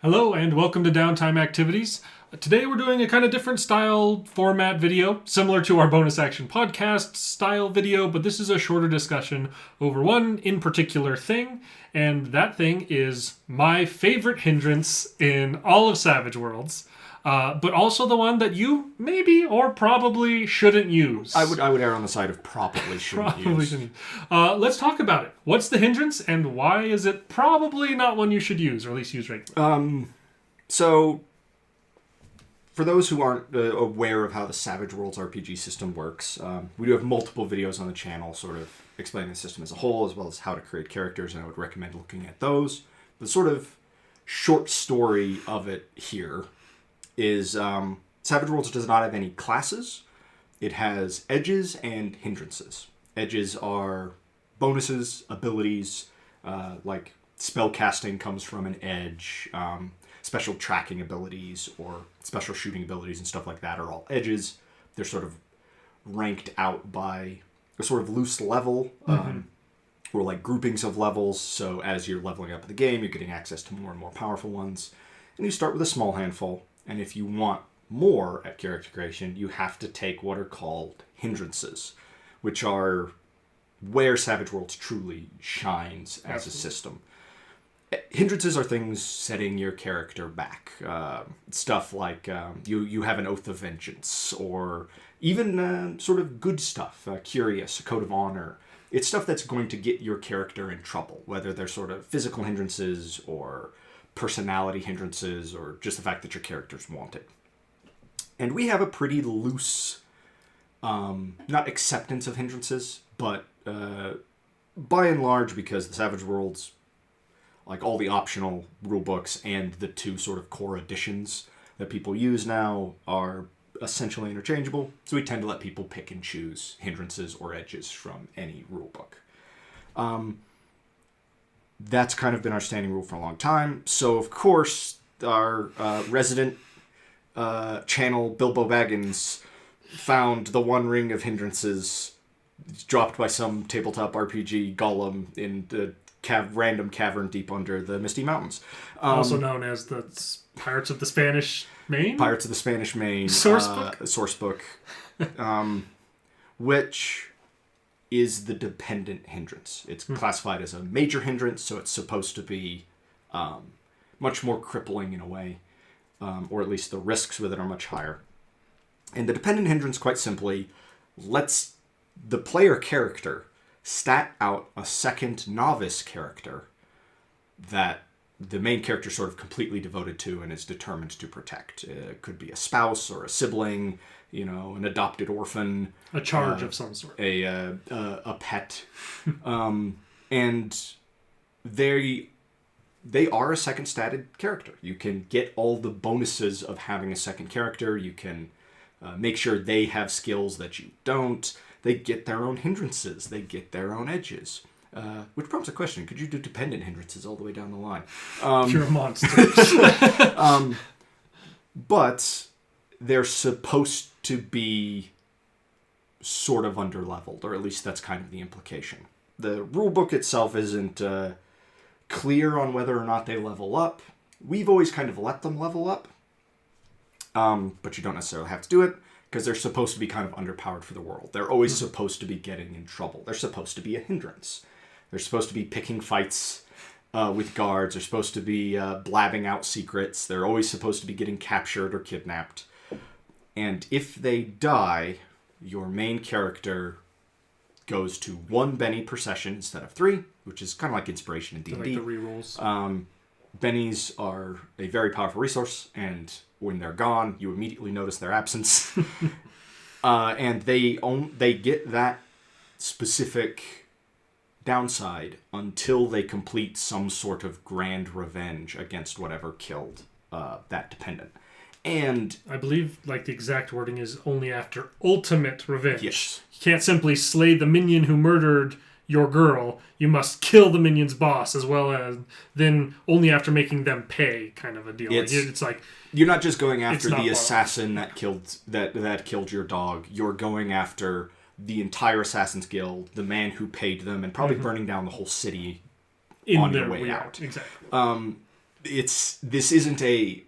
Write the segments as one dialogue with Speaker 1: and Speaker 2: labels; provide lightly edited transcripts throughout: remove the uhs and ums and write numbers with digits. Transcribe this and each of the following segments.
Speaker 1: Hello and welcome to Downtime Activities. Today we're doing a kind of different style format video, similar to our bonus action podcast style video, but this is a shorter discussion over one in particular thing, and that thing is my favorite hindrance in all of Savage Worlds, but also the one that you maybe or probably shouldn't use.
Speaker 2: I would err on the side of probably shouldn't use.
Speaker 1: Let's talk about it. What's the hindrance, and why is it probably not one you should use, or at least use regularly?
Speaker 2: So, for those who aren't aware of how the Savage Worlds RPG system works, we do have multiple videos on the channel sort of explaining the system as a whole, as well as how to create characters, and I would recommend looking at those. The sort of short story of it here is Savage Worlds does not have any classes. It has edges and hindrances. Edges are bonuses, abilities, like spell casting comes from an edge, special tracking abilities or special shooting abilities and stuff like that are all edges. They're sort of ranked out by a sort of loose level, or like groupings of levels. So as you're leveling up the game, you're getting access to more and more powerful ones. And you start with a small handful. And if you want more at character creation, you have to take what are called hindrances, which are where Savage Worlds truly shines as a system. Hindrances are things setting your character back. Stuff like you have an oath of vengeance, or even sort of good stuff, curious, a code of honor. It's stuff that's going to get your character in trouble, whether they're sort of physical hindrances or personality hindrances, or just the fact that your character's wanted. And we have a pretty loose, not acceptance of hindrances, but by and large, because the Savage Worlds, like all the optional rulebooks and the two sort of core editions that people use now, are essentially interchangeable. So we tend to let people pick and choose hindrances or edges from any rulebook. That's kind of been our standing rule for a long time. So, of course, our resident channel, Bilbo Baggins, found the one ring of hindrances dropped by some tabletop RPG golem in the random cavern deep under the Misty Mountains.
Speaker 1: Also known as the Pirates of the Spanish Main?
Speaker 2: Pirates of the Spanish Main. Source book. Which is the dependent hindrance. It's classified as a major hindrance, so it's supposed to be much more crippling in a way, or at least the risks with it are much higher. And the dependent hindrance, quite simply, lets the player character stat out a second novice character that the main character is sort of completely devoted to and is determined to protect. It could be a spouse or a sibling, an adopted orphan,
Speaker 1: a charge of some sort,
Speaker 2: a pet, and they are a second statted character. You can get all the bonuses of having a second character. You can make sure they have skills that you don't. They get their own hindrances. They get their own edges. Which prompts a question. Could you do dependent hindrances all the way down the line?
Speaker 1: You're a monster.
Speaker 2: But they're supposed to be sort of underleveled, or at least that's kind of the implication. The rulebook itself isn't clear on whether or not they level up. We've always kind of let them level up, but you don't necessarily have to do it, because they're supposed to be kind of underpowered for the world. They're always supposed to be getting in trouble. They're supposed to be a hindrance. They're supposed to be picking fights with guards. They're supposed to be blabbing out secrets. They're always supposed to be getting captured or kidnapped. And if they die, your main character goes to 1 Benny per session instead of 3, which is kind of like inspiration in D&D.
Speaker 1: Like the rerolls.
Speaker 2: Bennies are a very powerful resource, and when they're gone, you immediately notice their absence. And they get that specific downside until they complete some sort of grand revenge against whatever killed that dependent. And
Speaker 1: I believe, the exact wording is only after ultimate revenge.
Speaker 2: Yes.
Speaker 1: You can't simply slay the minion who murdered your girl. You must kill the minion's boss, as well as then only after making them pay, kind of a deal. It's like
Speaker 2: you're not just going after the assassin that killed your dog. You're going after the entire Assassin's Guild, the man who paid them, and probably burning down the whole city on your way out.
Speaker 1: Exactly.
Speaker 2: this isn't a,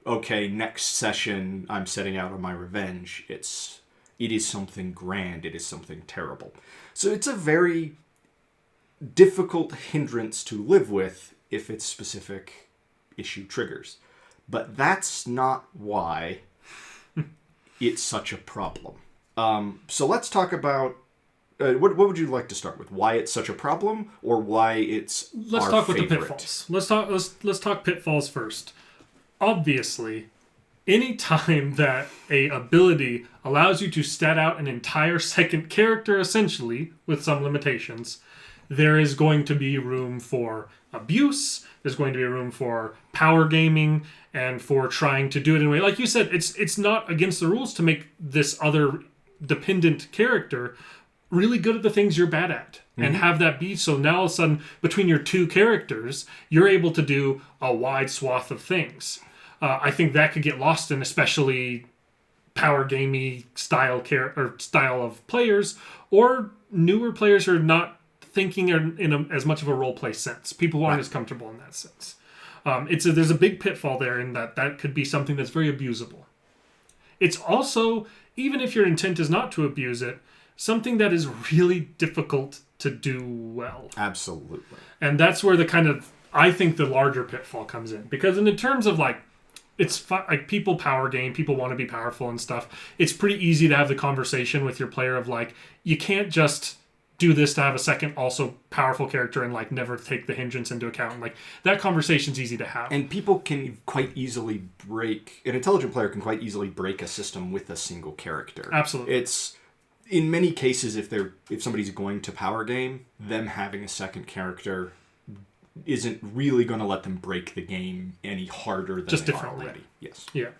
Speaker 2: okay, next session I'm setting out on my revenge. It is something grand. It is something terrible. So it's a very difficult hindrance to live with if it's specific issue triggers. But that's not why it's such a problem. So let's talk about what would you like to start with? Why it's such a problem, or why it's
Speaker 1: let's
Speaker 2: our
Speaker 1: talk
Speaker 2: favorite?
Speaker 1: with the pitfalls. Let's talk pitfalls first. Obviously, any time that a ability allows you to stat out an entire second character, essentially with some limitations, there is going to be room for abuse. There's going to be room for power gaming and for trying to do it in a way, like you said, it's not against the rules to make this other dependent character really good at the things you're bad at, and have that be so now all of a sudden between your two characters you're able to do a wide swath of things. I think that could get lost in especially power gamey style of players, or newer players who are not thinking in as much of a role play sense. People who aren't as comfortable in that sense. There's a big pitfall there in that could be something that's very abusable. It's also, even if your intent is not to abuse it, something that is really difficult to do well.
Speaker 2: Absolutely.
Speaker 1: And that's where I think the larger pitfall comes in. Because in terms of like people power game, people want to be powerful and stuff. It's pretty easy to have the conversation with your player of like, you can't just do this to have a second also powerful character and like never take the hindrance into account. Like that conversation's easy to have.
Speaker 2: And people can quite easily an intelligent player can quite easily break a system with a single character.
Speaker 1: Absolutely.
Speaker 2: It's, in many cases, if somebody's going to power game, them having a second character isn't really going to let them break the game any harder than
Speaker 1: just
Speaker 2: they
Speaker 1: differently.
Speaker 2: are already. Yes.
Speaker 1: Yeah.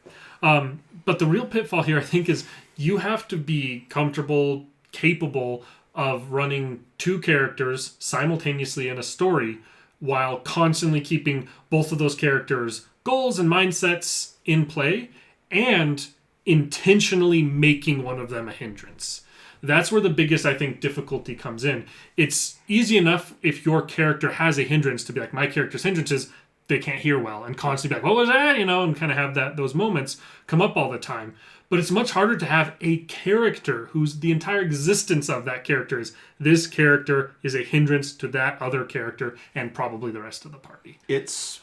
Speaker 1: But the real pitfall here, I think, is you have to be comfortable, capable of running two characters simultaneously in a story while constantly keeping both of those characters' goals and mindsets in play and intentionally making one of them a hindrance. That's where the biggest, I think, difficulty comes in. It's easy enough if your character has a hindrance to be like, my character's hindrance is they can't hear well, and constantly be like, what was that? And kind of have those moments come up all the time. But it's much harder to have a character whose the entire existence of that character is this character is a hindrance to that other character and probably the rest of the party.
Speaker 2: It's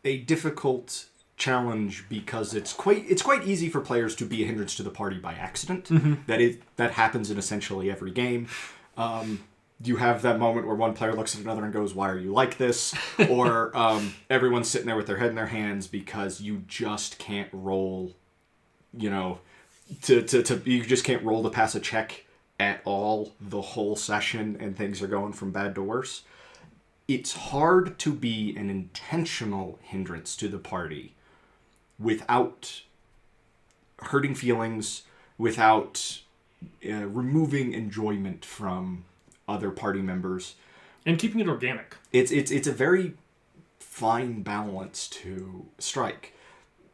Speaker 2: a difficult challenge because it's quite easy for players to be a hindrance to the party by accident. That happens in essentially every game. You have that moment where one player looks at another and goes, why are you like this? Or everyone's sitting there with their head in their hands because you just can't roll, you just can't roll to pass a check at all the whole session, and things are going from bad to worse. It's hard to be an intentional hindrance to the party without hurting feelings, without removing enjoyment from other party members,
Speaker 1: and keeping it organic.
Speaker 2: It's a very fine balance to strike,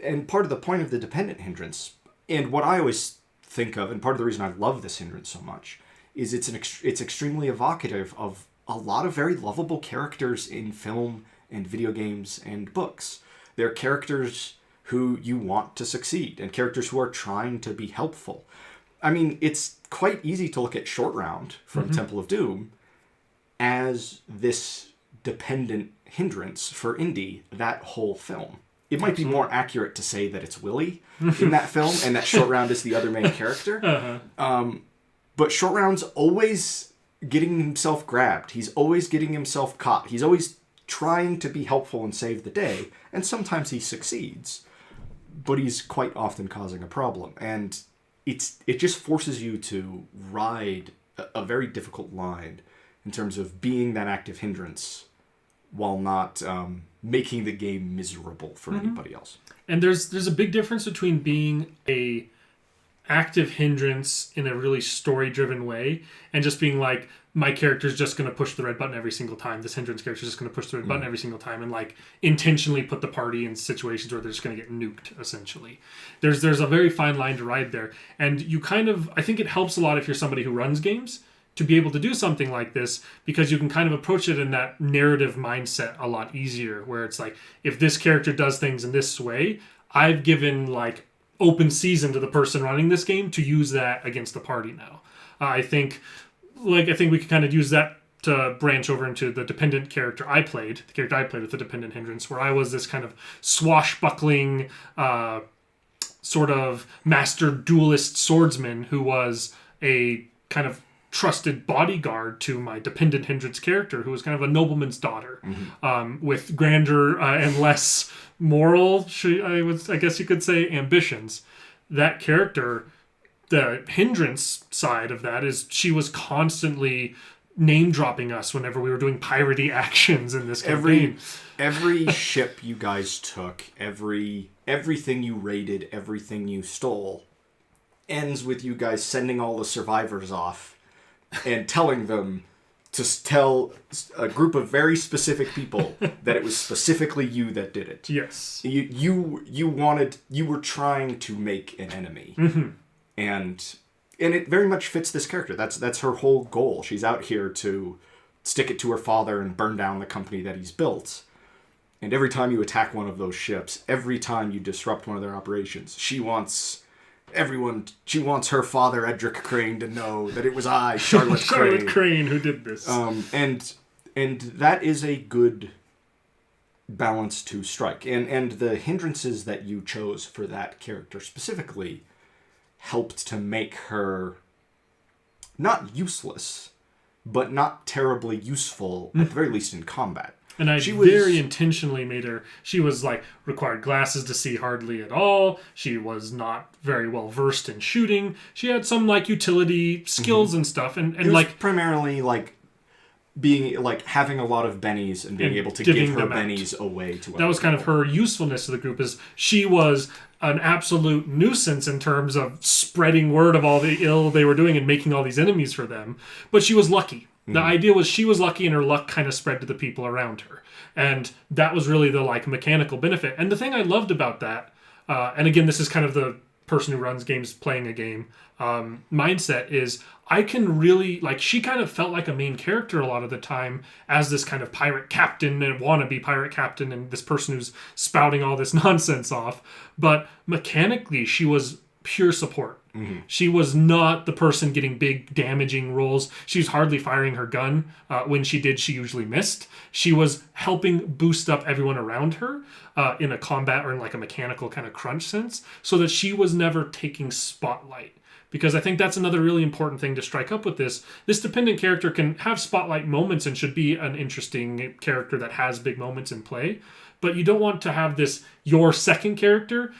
Speaker 2: and part of the point of the dependent hindrance, and what I always think of, and part of the reason I love this hindrance so much, is it's extremely evocative of a lot of very lovable characters in film and video games and books. They're characters who you want to succeed, and characters who are trying to be helpful. I mean, it's quite easy to look at Short Round from Temple of Doom as this dependent hindrance for Indy, that whole film. It might be more accurate to say that it's Willie in that film, and that Short Round is the other main character. But Short Round's always getting himself grabbed. He's always getting himself caught. He's always trying to be helpful and save the day, and sometimes he succeeds. But he's quite often causing a problem, and it just forces you to ride a very difficult line in terms of being that active hindrance while not making the game miserable for anybody else.
Speaker 1: And there's a big difference between being a active hindrance in a really story-driven way and just being like, my character's just going to push the red button every single time. This hindrance character's just going to push the red button every single time and like intentionally put the party in situations where they're just going to get nuked, essentially. There's a very fine line to ride there. And you I think it helps a lot if you're somebody who runs games, to be able to do something like this, because you can kind of approach it in that narrative mindset a lot easier, where it's like, if this character does things in this way, I've given like open season to the person running this game to use that against the party now. I think we can kind of use that to branch over into the dependent character I played, the character I played with the Dependent Hindrance, where I was this kind of swashbuckling, sort of master duelist swordsman who was a kind of trusted bodyguard to my Dependent Hindrance character, who was kind of a nobleman's daughter, with grander and less moral, I guess you could say, ambitions. That character, the hindrance side of that is she was constantly name dropping us whenever we were doing piratey actions in this campaign.
Speaker 2: Every ship you guys took, everything you raided, everything you stole, ends with you guys sending all the survivors off and telling them to tell a group of very specific people that it was specifically you that did it.
Speaker 1: Yes.
Speaker 2: You were trying to make an enemy. And it very much fits this character. That's her whole goal. She's out here to stick it to her father and burn down the company that he's built. And every time you attack one of those ships, every time you disrupt one of their operations, she wants her father, Edric Crane, to know that it was I, Charlotte
Speaker 1: Crane, who did this.
Speaker 2: And that is a good balance to strike. And the hindrances that you chose for that character specifically helped to make her not useless, but not terribly useful, at the very least in combat.
Speaker 1: And I very intentionally made her, she was like, required glasses to see hardly at all. She was not very well versed in shooting. She had some like utility skills and stuff. And
Speaker 2: it was
Speaker 1: like
Speaker 2: primarily like being like having a lot of bennies and being able to give her bennies away to
Speaker 1: that was kind of her usefulness to the group, is she was an absolute nuisance in terms of spreading word of all the ill they were doing and making all these enemies for them. But she was lucky. The idea was she was lucky and her luck kind of spread to the people around her. And that was really the like mechanical benefit. And the thing I loved about that, and again, this is kind of the person who runs games playing a game mindset, is I can really, like, she kind of felt like a main character a lot of the time as this kind of pirate captain and wannabe pirate captain and this person who's spouting all this nonsense off. But mechanically, she was pure support. She was not the person getting big damaging rolls. She was hardly firing her gun. When she did, she usually missed. She was helping boost up everyone around her in a combat or in like a mechanical kind of crunch sense, so that she was never taking spotlight. Because I think that's another really important thing to strike up with this. This dependent character can have spotlight moments and should be an interesting character that has big moments in play. But you don't want to have this, your second character,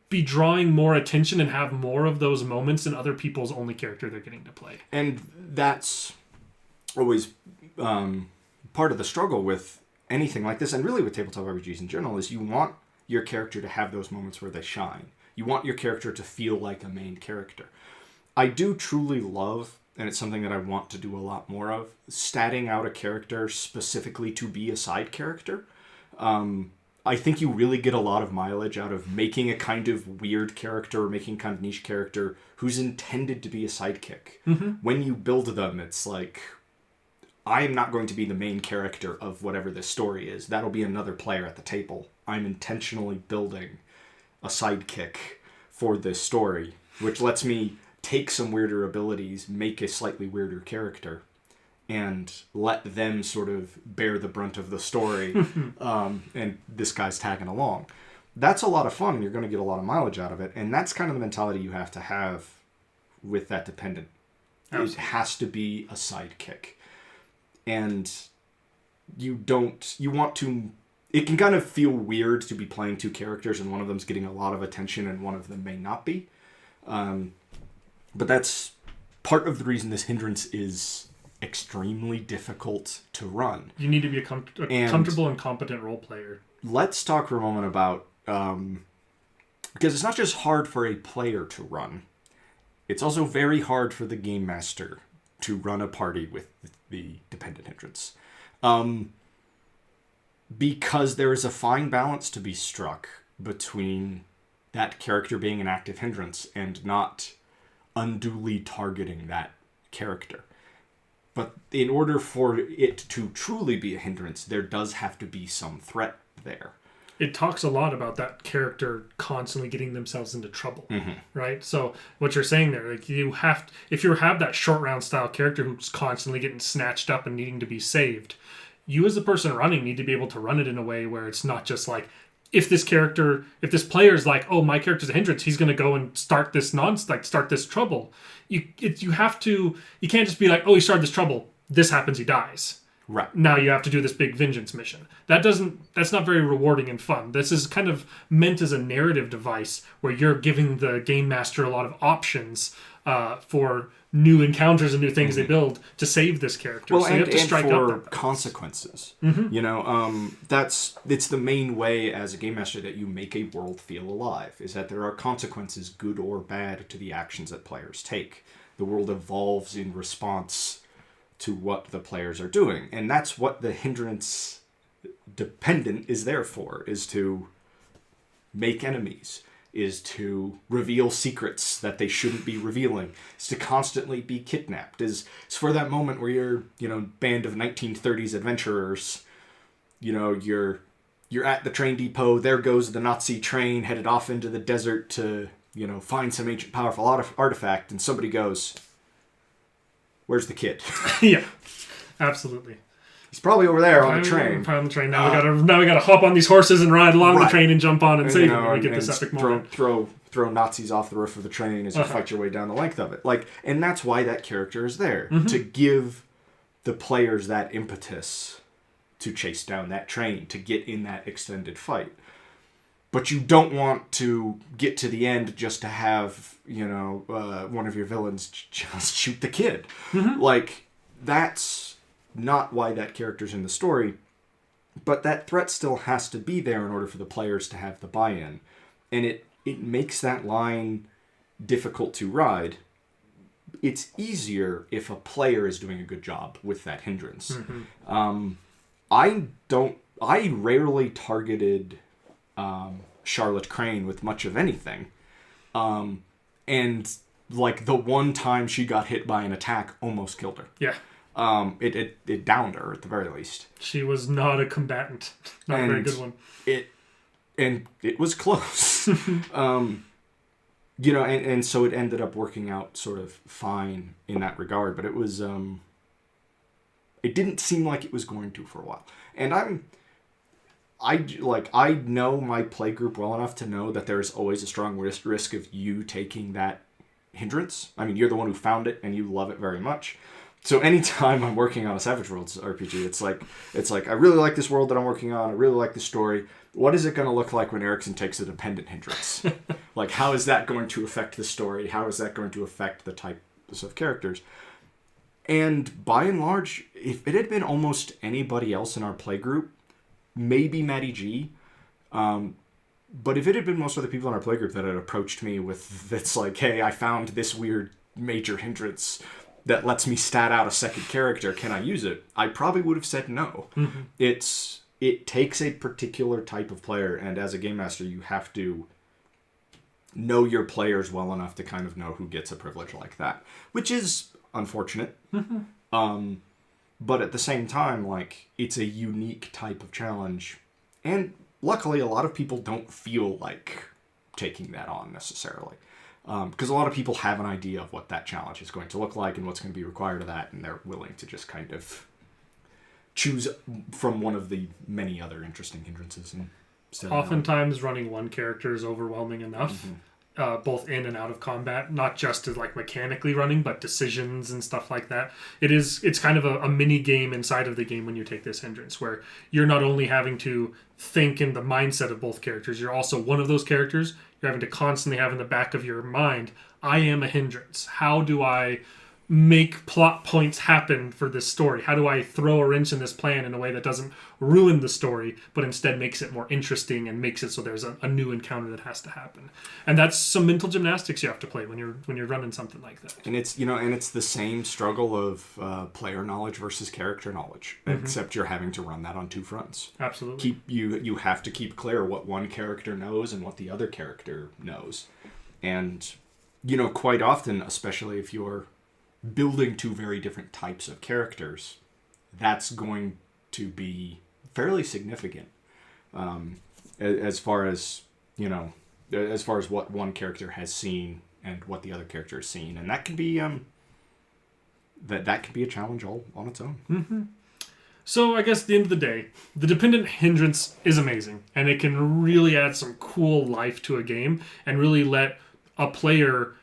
Speaker 1: be drawing more attention and have more of those moments than other people's only character they're getting to play.
Speaker 2: And that's always part of the struggle with anything like this, and really with tabletop RPGs in general, is you want your character to have those moments where they shine. You want your character to feel like a main character. I do truly love, and it's something that I want to do a lot more of, statting out a character specifically to be a side character. I think you really get a lot of mileage out of making a kind of weird character or making a kind of niche character who's intended to be a sidekick. When you build them, it's like, I'm not going to be the main character of whatever this story is. That'll be another player at the table. I'm intentionally building a sidekick for this story, which lets me take some weirder abilities, make a slightly weirder character, and let them sort of bear the brunt of the story, and this guy's tagging along. That's a lot of fun, and you're going to get a lot of mileage out of it, and that's kind of the mentality you have to have with that dependent. Absolutely. It has to be a sidekick. And it can kind of feel weird to be playing two characters, and one of them's getting a lot of attention, and one of them may not be. But that's part of the reason this hindrance is extremely difficult to run.
Speaker 1: You need to be a comfortable and competent role player.
Speaker 2: Let's talk for a moment about, because it's not just hard for a player to run, it's also very hard for the game master to run a party with the dependent hindrance. Because there is a fine balance to be struck between that character being an active hindrance and not unduly targeting that character. But in order for it to truly be a hindrance, there does have to be some threat there.
Speaker 1: It talks a lot about that character constantly getting themselves into trouble, right? So what you're saying there, like if you have that short round style character who's constantly getting snatched up and needing to be saved, you as the person running need to be able to run it in a way where it's not just like, if this player's like, oh, my character's a hindrance, he's going to go and start this start this trouble. You can't just be like, oh, he started this trouble, this happens, he dies.
Speaker 2: Right.
Speaker 1: Now you have to do this big vengeance mission. That's not very rewarding and fun. This is kind of meant as a narrative device where you're giving the game master a lot of options for new encounters and new things they build to save this character.
Speaker 2: Well,
Speaker 1: so you have to strike
Speaker 2: for
Speaker 1: up
Speaker 2: consequences. You know, it's the main way as a game master that you make a world feel alive, is that there are consequences, good or bad, to the actions that players take. The world evolves in response to what the players are doing. And that's what the hindrance dependent is there for, is to make enemies, is to reveal secrets that they shouldn't be revealing, is to constantly be kidnapped, is for that moment where you're, band of 1930s adventurers, you're at the train depot, there goes the Nazi train headed off into the desert to, find some ancient powerful artifact, and somebody goes, "Where's the kid?"
Speaker 1: Yeah, absolutely.
Speaker 2: He's probably over there on the train.
Speaker 1: Probably on the train. Now we gotta hop on these horses and ride along the train and jump on and save him. And we get this epic moment.
Speaker 2: Throw Nazis off the roof of the train as you fight your way down the length of it. And that's why that character is there, to give the players that impetus to chase down that train, to get in that extended fight. But you don't want to get to the end just to have, one of your villains just shoot the kid. That's not why that character's in the story. But that threat still has to be there in order for the players to have the buy-in. And it makes that line difficult to ride. It's easier if a player is doing a good job with that hindrance. I rarely targeted Charlotte Crane with much of anything. And the one time she got hit by an attack almost killed her.
Speaker 1: Yeah.
Speaker 2: It downed her at the very least.
Speaker 1: She was not a combatant. Not a very good one.
Speaker 2: It was close. And so it ended up working out sort of fine in that regard, but it was it didn't seem like it was going to for a while. And I know my playgroup well enough to know that there's always a strong risk of you taking that hindrance. I mean, you're the one who found it and you love it very much. So anytime I'm working on a Savage Worlds RPG, it's like I really like this world that I'm working on. I really like the story. What is it going to look like when Erickson takes a dependent hindrance? How is that going to affect the story? How is that going to affect the types of characters? And by and large, if it had been almost anybody else in our playgroup, maybe Maddie G, but if it had been most other people in our playgroup that had approached me with, it's like, hey, I found this weird major hindrance that lets me stat out a second character, can I use it? I probably would have said no. It takes a particular type of player, and as a game master, you have to know your players well enough to kind of know who gets a privilege like that, which is unfortunate. But at the same time, it's a unique type of challenge, and luckily a lot of people don't feel like taking that on necessarily. Because a lot of people have an idea of what that challenge is going to look like and what's going to be required of that, and they're willing to just kind of choose from one of the many other interesting hindrances.
Speaker 1: Oftentimes running one character is overwhelming enough, both in and out of combat, not just as mechanically running, but decisions and stuff like that. It's kind of a mini game inside of the game when you take this hindrance, where you're not only having to think in the mindset of both characters, you're also one of those characters. You're having to constantly have in the back of your mind, I am a hindrance. How do I make plot points happen for this story? How do I throw a wrench in this plan in a way that doesn't ruin the story, but instead makes it more interesting and makes it so there's a new encounter that has to happen? And that's some mental gymnastics you have to play when you're running something like that.
Speaker 2: And it's it's the same struggle of player knowledge versus character knowledge, except you're having to run that on two fronts.
Speaker 1: Absolutely.
Speaker 2: You have to keep clear what one character knows and what the other character knows. And quite often, especially if you're building two very different types of characters, that's going to be fairly significant. As far as, as far as what one character has seen and what the other character has seen. And that can be that can be a challenge all on its own.
Speaker 1: Mm-hmm. So I guess at the end of the day, the Dependent Hindrance is amazing, and it can really add some cool life to a game and really let a player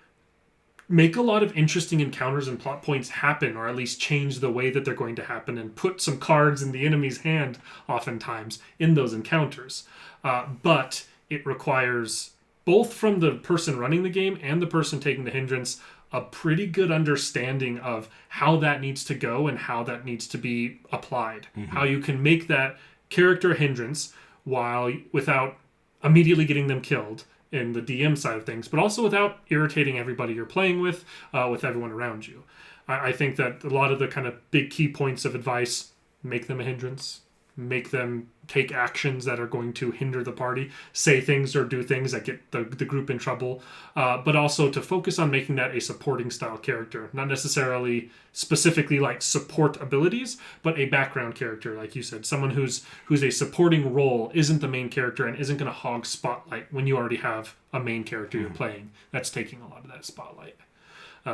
Speaker 1: make a lot of interesting encounters and plot points happen, or at least change the way that they're going to happen, and put some cards in the enemy's hand oftentimes in those encounters. But it requires, both from the person running the game and the person taking the hindrance, a pretty good understanding of how that needs to go and how that needs to be applied. Mm-hmm. How you can make that character hindrance without immediately getting them killed in the DM side of things, but also without irritating everybody you're playing with everyone around you. I think that a lot of the kind of big key points of advice: make them a hindrance, make them take actions that are going to hinder the party, say things or do things that get the group in trouble, but also to focus on making that a supporting style character, not necessarily specifically like support abilities, but a background character, like you said, someone who's a supporting role, isn't the main character and isn't going to hog spotlight when you already have a main character you're playing that's taking a lot of that spotlight.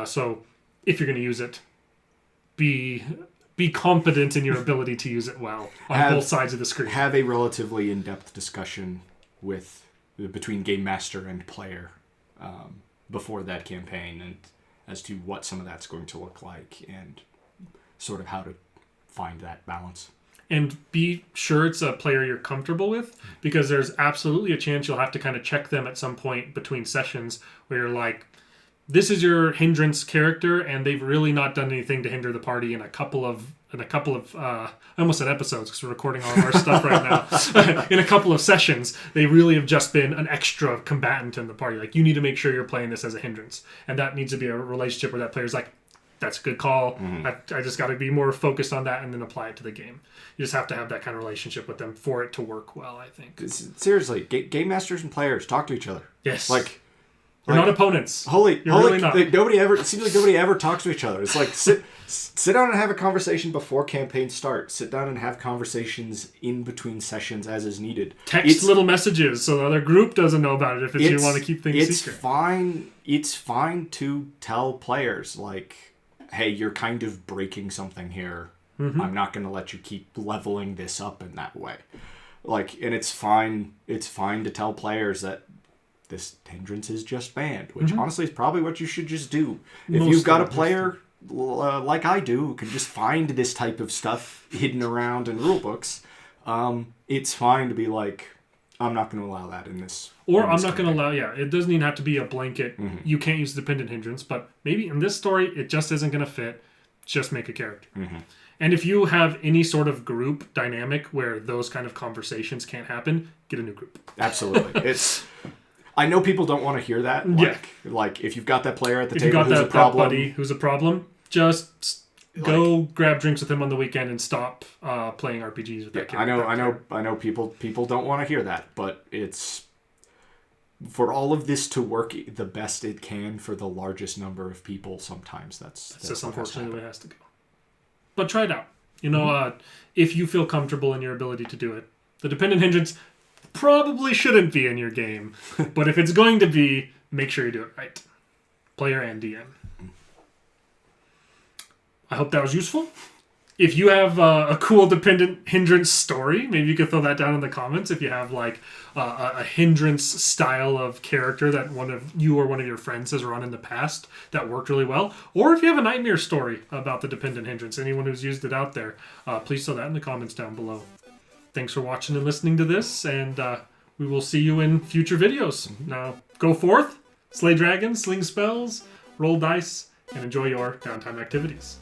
Speaker 1: So if you're going to use it, be confident in your ability to use it well on both sides of the screen.
Speaker 2: Have a relatively in-depth discussion between game master and player before that campaign, and as to what some of that's going to look like and sort of how to find that balance.
Speaker 1: And be sure it's a player you're comfortable with, because there's absolutely a chance you'll have to kind of check them at some point between sessions where you're like, this is your hindrance character, and they've really not done anything to hinder the party in a couple of I almost said episodes because we're recording all of our stuff right now. In a couple of sessions, they really have just been an extra combatant in the party. Like, you need to make sure you're playing this as a hindrance, and that needs to be a relationship where that player's like, that's a good call. Mm-hmm. I just got to be more focused on that and then apply it to the game. You just have to have that kind of relationship with them for it to work well, I think.
Speaker 2: Seriously, game masters and players talk to each other.
Speaker 1: Yes. We're not opponents.
Speaker 2: Holy,
Speaker 1: really not.
Speaker 2: It seems like nobody ever talks to each other. It's like sit down and have a conversation before campaigns start. Sit down and have conversations in between sessions as is needed.
Speaker 1: Text little messages so the other group doesn't know about it if you want to keep things secret.
Speaker 2: It's fine to tell players, like, hey, you're kind of breaking something here. Mm-hmm. I'm not going to let you keep leveling this up in that way. And it's fine to tell players that this hindrance is just banned, which honestly is probably what you should just do. If you've got a player like I do who can just find this type of stuff hidden around in rule books, it's fine to be like, I'm not going to allow that in this.
Speaker 1: Or I'm not going to allow, it doesn't even have to be a blanket, you can't use dependent hindrance, but maybe in this story it just isn't going to fit, just make a character. Mm-hmm. And if you have any sort of group dynamic where those kind of conversations can't happen, get a new group.
Speaker 2: Absolutely. I know people don't want to hear that. Like if you've got that player at the table who's a problem. If you've got that buddy
Speaker 1: who's a problem, just go grab drinks with him on the weekend and stop playing RPGs with that character.
Speaker 2: I know people don't want to hear that, but it's for all of this to work the best it can for the largest number of people. Sometimes that's
Speaker 1: just unfortunately the way it has to go. But try it out. If you feel comfortable in your ability to do it, the dependent hindrance probably shouldn't be in your game, but if it's going to be, make sure you do it right. Player and DM. I hope that was useful. If you have a cool dependent hindrance story, maybe you could throw that down in the comments. If you have a hindrance style of character that one of you or one of your friends has run in the past that worked really well, or if you have a nightmare story about the dependent hindrance, anyone who's used it out there, please throw that in the comments down below. Thanks for watching and listening to this, and we will see you in future videos. Mm-hmm. Now, go forth, slay dragons, sling spells, roll dice, and enjoy your downtime activities.